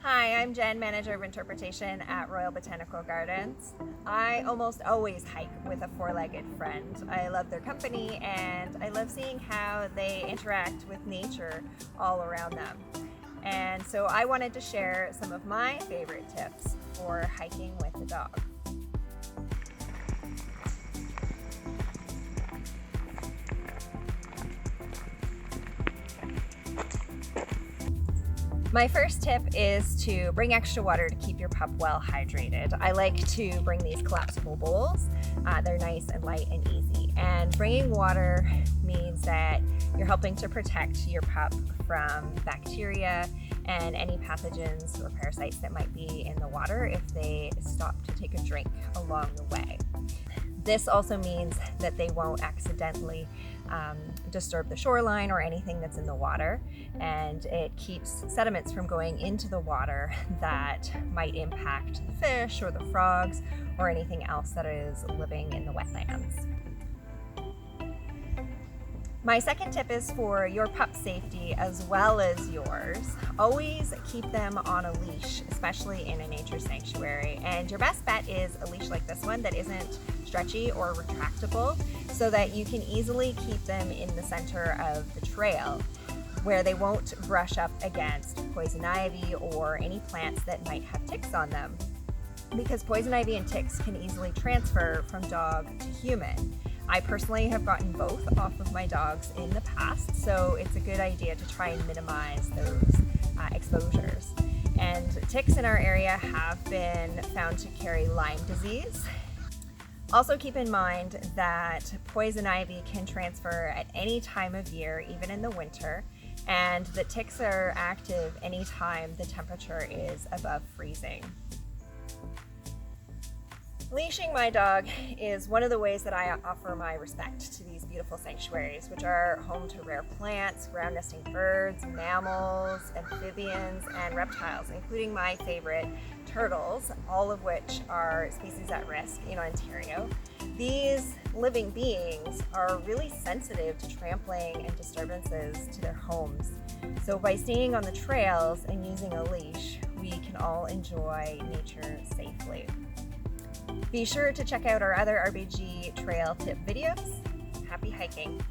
Hi, I'm Jen, Manager of Interpretation at Royal Botanical Gardens. I almost always hike with a four-legged friend. I love their company and I love seeing how they interact with nature all around them. And so I wanted to share some of my favorite tips for hiking with the dog. My first tip is to bring extra water to keep your pup well hydrated. I like to bring these collapsible bowls. They're nice and light and easy. And bringing water means that you're helping to protect your pup from bacteria and any pathogens or parasites that might be in the water if they stop to take a drink along the way. This also means that they won't accidentally disturb the shoreline or anything that's in the water, and it keeps sediments from going into the water that might impact the fish or the frogs or anything else that is living in the wetlands. My second tip is for your pup's safety as well as yours. Always keep them on a leash, especially in a nature sanctuary. And your best bet is a leash like this one that isn't stretchy or retractable, so that you can easily keep them in the center of the trail where they won't brush up against poison ivy or any plants that might have ticks on them, because poison ivy and ticks can easily transfer from dog to human. I personally have gotten both off of my dogs in the past, so it's a good idea to try and minimize those exposures. And ticks in our area have been found to carry Lyme disease. Also keep in mind that poison ivy can transfer at any time of year, even in the winter, and the ticks are active anytime the temperature is above freezing. Leashing my dog is one of the ways that I offer my respect to these beautiful sanctuaries, which are home to rare plants, ground nesting birds, mammals, amphibians, and reptiles, including my favorite, turtles, all of which are species at risk in Ontario. These living beings are really sensitive to trampling and disturbances to their homes. So by staying on the trails and using a leash, we can all enjoy nature safely. Be sure to check out our other RBG trail tip videos. Happy hiking!